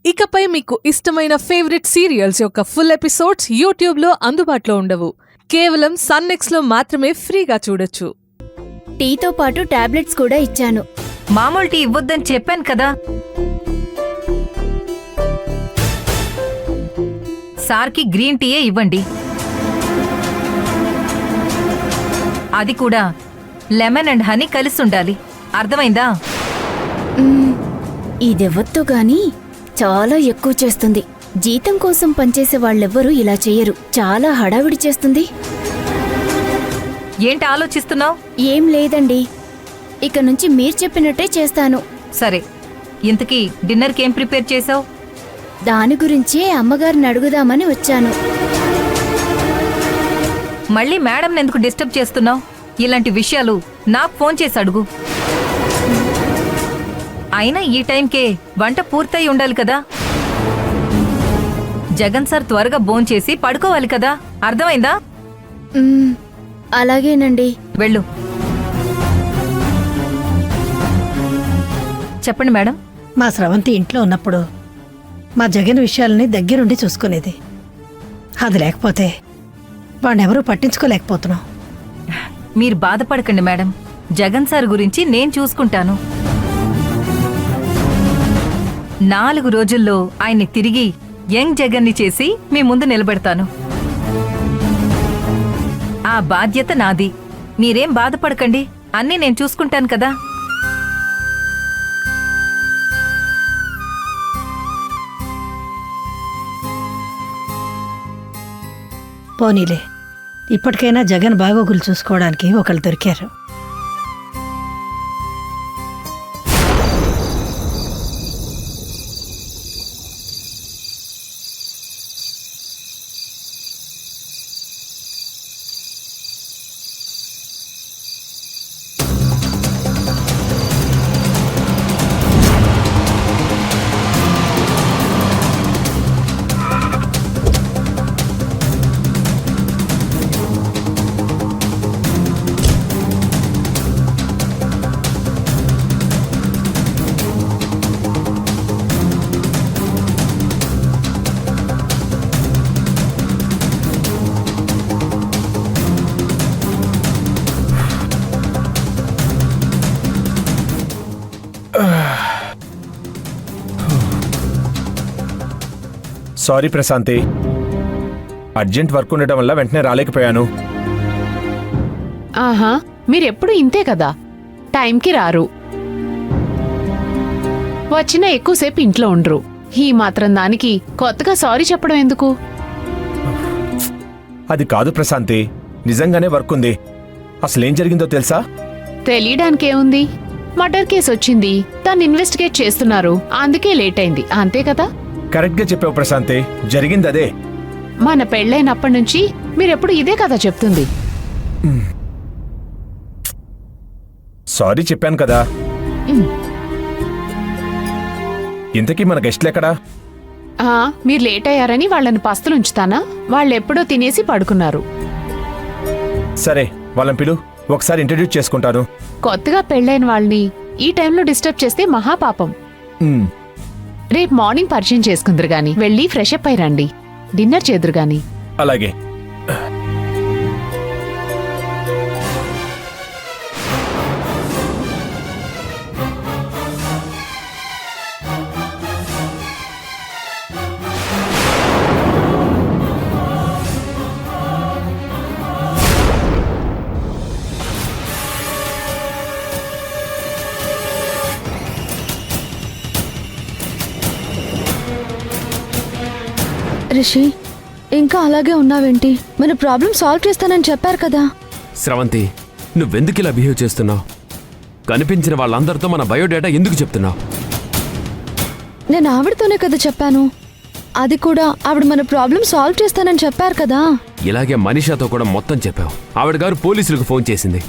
ఇకపై మీకు ఇష్టమైన ఫేవరెట్ సీరియల్స్ యొక్క ఫుల్ ఎపిసోడ్స్ యూట్యూబ్లో అందుబాటులో ఉండవు. కేవలం సన్నెక్స్లో మాత్రమే ఫ్రీగా చూడొచ్చు. టీతో పాటు టాబ్లెట్స్ కూడా ఇచ్చాను. మామూలు టీ ఇవ్వొద్దని చెప్పాను కదా. సార్కి గ్రీన్ టీయే ఇవ్వండి. అది కూడా లెమన్ అండ్ హనీ కలిసి ఉండాలి. అర్థమైందా? ఇదెవ్వొద్దు గాని చాలా ఎక్కువ చేస్తుంది. జీతం కోసం పనిచేసే వాళ్ళెవ్వరూ ఇలా చెయ్యరు. చాలా హడావిడి చేస్తుంది. ఏంటి ఆలోచిస్తున్నావు? ఏం లేదండి, ఇక నుంచి మీరు చెప్పినట్టే చేస్తాను. సరే, ఇంతకీ డిన్నర్కి ఏం ప్రిపేర్ చేసావు? దాని గురించే అమ్మగారిని అడుగుదామని వచ్చాను. మళ్ళీ మేడం ఎందుకు డిస్టర్బ్ చేస్తున్నావు? ఇలాంటి విషయాలు నాకు ఫోన్ చేసి అడుగు. అయినా ఈ టైంకే వంట పూర్తయి ఉండాలి కదా. జగన్ సార్ త్వరగా భోంచేసి పడుకోవాలి కదా. అర్థమైందా? అలాగేనండి. వెళ్ళు. చెప్పండి మేడం. మా స్రవంతి ఇంట్లో ఉన్నప్పుడు మా జగన్ విషయాలని దగ్గరుండి చూసుకునేది. అది లేకపోతే వాణ్ణెవరూ పట్టించుకోలేకపోతున్నాం. మీరు బాధపడకండి మేడం. జగన్ సార్ గురించి నేను చూసుకుంటాను. 4 రోజుల్లో ఆయన్ని తిరిగి యంగ్ జగన్ని చేసి మీ ముందు నిలబెడతాను. ఆ బాధ్యత నాది. మీరేం బాధపడకండి, అన్నీ నేను చూసుకుంటాను కదా. పోనీలే, ఇప్పటికైనా జగన్ బాగోగులు చూసుకోవడానికి ఒకళ్ళు దొరికారు. సారీ ప్రశాంతి, అర్జెంట్ వర్క్ ఉండటం వల్ల వెంటనే రాలేకపోయాను. ఆహా, మీరెప్పుడు ఇంతే కదా, టైంకి రారు, వచ్చినా ఎక్కువసేపు ఇంట్లో ఉండరు. ఈ మాత్రం దానికి కొత్తగా సారీ చెప్పడం ఎందుకు? అది కాదు ప్రశాంతి, నిజంగానే వర్క్ ఉంది. అసలేం జరిగిందో తెలుసా? తెలియడానికేముంది, మర్డర్ కేసు వచ్చింది, దాన్ని ఇన్వెస్టిగేట్ చేస్తున్నారు, అందుకే లేట్ అయింది, అంతే కదా. కరెక్ట్ గా చెప్పావు ప్రశాంతి, జరిగింది అదే. మన పెళ్ళైనప్పటి నుంచి మీరెప్పుడు ఇదే కదా చెప్తుంది. సారీ చెప్పాను కదా. ఇంతకీ మన గెస్ట్లెక్కడా? మీరు లేట్ అయ్యారని వాళ్ళని పస్తులుంచుతానా? వాళ్ళెప్పుడో తినేసి పడుకున్నారు. సరే, వాళ్ళని పిలు, ఒకసారి ఇంట్రడ్యూస్ చేసుకుంటాను. కొత్తగా పెళ్ళైన వాళ్ళని ఈ టైంలో డిస్టర్బ్ చేస్తే మహాపాపం. రేపు మార్నింగ్ పరిచయం చేసుకుందరు గాని, వెళ్ళి ఫ్రెష్ అప్ అయి రండి, డిన్నర్ చేదురు గాని. అలాగే. రిషి, ఇంకా అలాగే ఉన్నావేంటి? మన ప్రాబ్లం సాల్వ్ చేస్తానని చెప్పారు కదా. స్రవంతి, నువ్వెందుకు ఇలా బిహేవ్ చేస్తున్నావు? కనిపించిన వాళ్ళందరితో మన బయోడేటా ఎందుకు చెప్తున్నావు? నేను ఆవిడతోనే కదా చెప్పాను, అది కూడా ఆవిడ మన ప్రాబ్లం సాల్వ్ చేస్తానని చెప్పారు కదా. ఇలాగే మనీషాతో కూడా మొత్తం చెప్పావు. ఆవిడ గారు పోలీసులకు ఫోన్ చేసింది.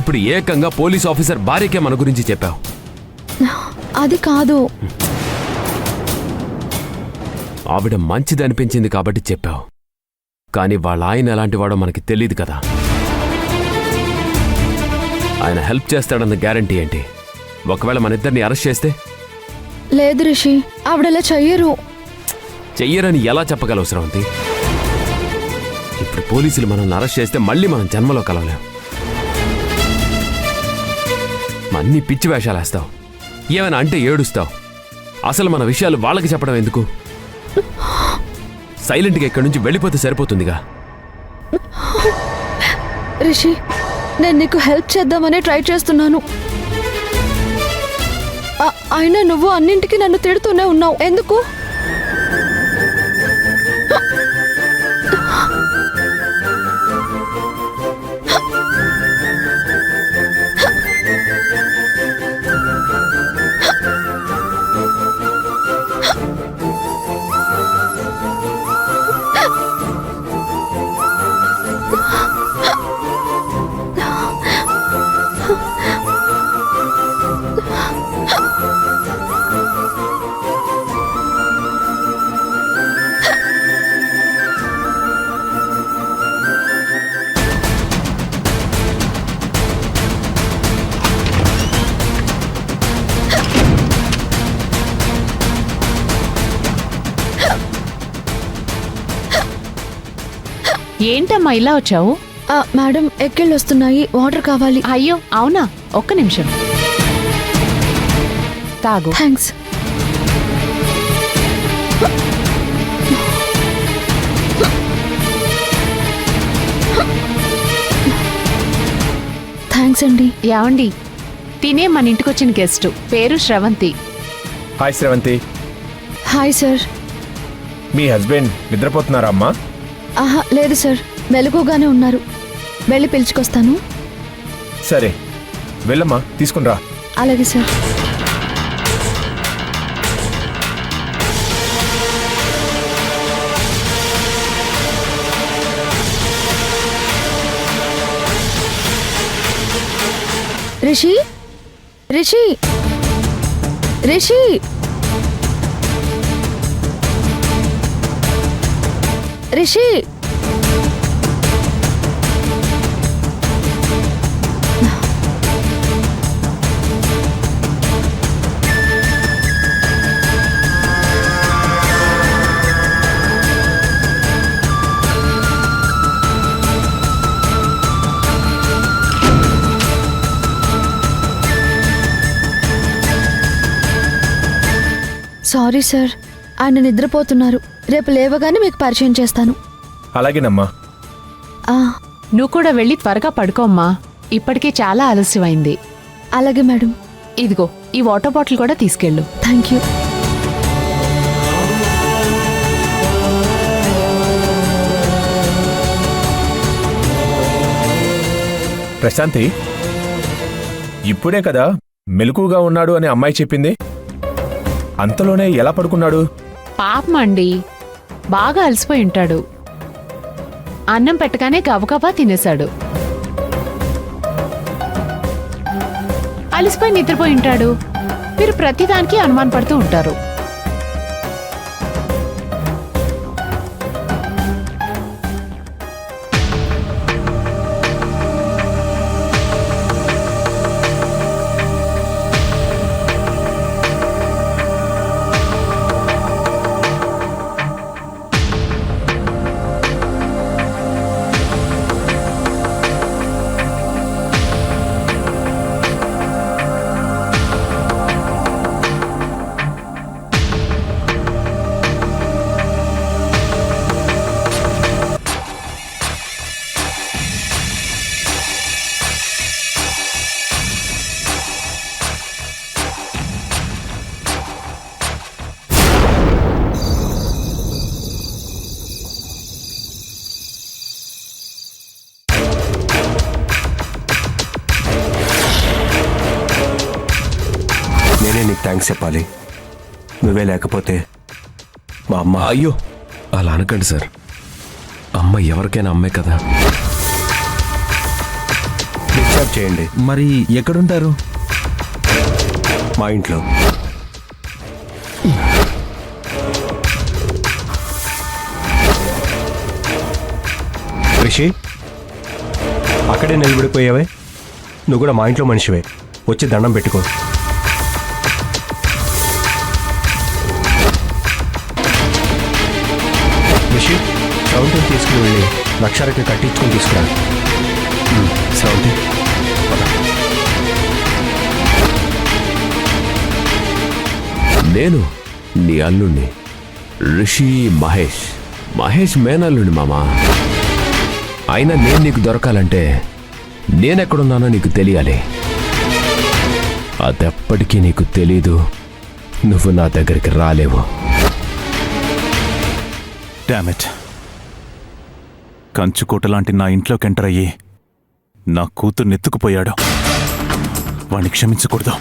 ఇప్పుడు ఏకంగా పోలీస్ ఆఫీసర్ భార్యకే మన గురించి చెప్పావు. అది కాదు, ఆవిడ మంచిది అనిపించింది కాబట్టి చెప్పావు. కానీ వాళ్ళ ఆయన ఎలాంటి వాడో మనకి తెలీదు కదా. ఆయన హెల్ప్ చేస్తాడన్న గ్యారంటీ ఏంటి? ఒకవేళ మన ఇద్దరిని అరెస్ట్ చేస్తే లేదు రిషి, ఆవిడలా చెయ్యరు. చెయ్యరని ఎలా చెప్పగలవు స్రవంతి? ఇప్పుడు పోలీసులు మనల్ని అరెస్ట్ చేస్తే మళ్ళీ మనం జన్మలో కలవలేం. అన్ని పిచ్చి వేషాలు వేస్తావు, ఏమైనా అంటే ఏడుస్తావు. అసలు మన విషయాలు వాళ్ళకి చెప్పడం ఎందుకు? సైలెంట్గా ఇక్కడి నుంచి వెళ్ళిపోతే సరిపోతుందిగా. రిషి, నేను నీకు హెల్ప్ చేద్దామని ట్రై చేస్తున్నాను. అయినా నువ్వు అన్నింటికి నన్ను తిడుతూనే ఉన్నావు. ఎందుకు? ఏంటమ్మా ఇలా వచ్చావు? మేడం, ఎక్కిళ్ళు వస్తున్నాయి, వాటర్ కావాలి. అయ్యో అవునా, ఒక్క నిమిషం. తాగు. థ్యాంక్స్. థ్యాంక్స్ అండి. ఏమండి, తినే మన ఇంటికొచ్చిన గెస్ట్, పేరు Sravanthi. Hi Sravanthi. Hi sir. మీ హస్బెండ్ నిద్రపోతున్నారా అమ్మా? ఆహా, లేదు సార్, మెలకుగానే ఉన్నారు. వెళ్ళి పిలుచుకొస్తాను. సరే వెళ్ళమ్మా, తీసుకునిరా. అలాగే sir. Rishi, Rishi, Rishi. Rishi, sorry sir, ఆయన నిద్రపోతున్నారు. రేపు లేవగానే మీకు పరిచయం చేస్తాను. అలాగేనమ్మా. నువ్వు కూడా వెళ్ళి త్వరగా పడుకోమ్మా, ఇప్పటికే చాలా ఆలస్యమైంది. అలాగే మేడం. ఇదిగో ఈ వాటర్ బాటిల్ కూడా తీసుకెళ్ళు. Thank you. ప్రశాంతి, ఇప్పుడే కదా మెలకుగా ఉన్నాడు అని అమ్మాయి చెప్పింది. అంతలోనే ఎలా పడుకున్నాడు? పాపం అండి, బాగా అలసిపోయి ఉంటాడు. అన్నం పెట్టగానే గబగబా తినేశాడు. అలసిపోయి నిద్రపోయి ఉంటాడు. మీరు ప్రతిదానికి అనుమానపడుతూ ఉంటారు. నేనే నీకు థ్యాంక్స్ చెప్పాలి. నువ్వే లేకపోతే మా అమ్మ. అయ్యో అలా అనకండి సార్, అమ్మ ఎవరికైనా అమ్మే కదా. డిశ్చార్జ్ చేయండి. మరి ఎక్కడుంటారు? మా ఇంట్లో. రిషి, అక్కడే నిలబడిపోయావే, నువ్వు కూడా మా ఇంట్లో మనిషివే. వచ్చి దండం పెట్టుకో. స్రవంతిని తీసుకుని వెళ్ళి లక్షాలకి కట్టించుకొని తీసుకురా. స్రవంతి పద. నేను నీ అల్లుణ్ణి రిషి మహేష్. మహేష్ మేనల్లుండి మామా. అయినా నేను నీకు దొరకాలంటే నేనెక్కడున్నానో నీకు తెలియాలి. అదెప్పటికీ నీకు తెలీదు. నువ్వు నా దగ్గరికి రాలేవు. డామిట్, కంచుకోట లాంటి నా ఇంట్లోకి ఎంటర్ అయ్యి నా కూతుర్ని ఎత్తుకుపోయాడు. వాణ్ణి క్షమించకూడదు.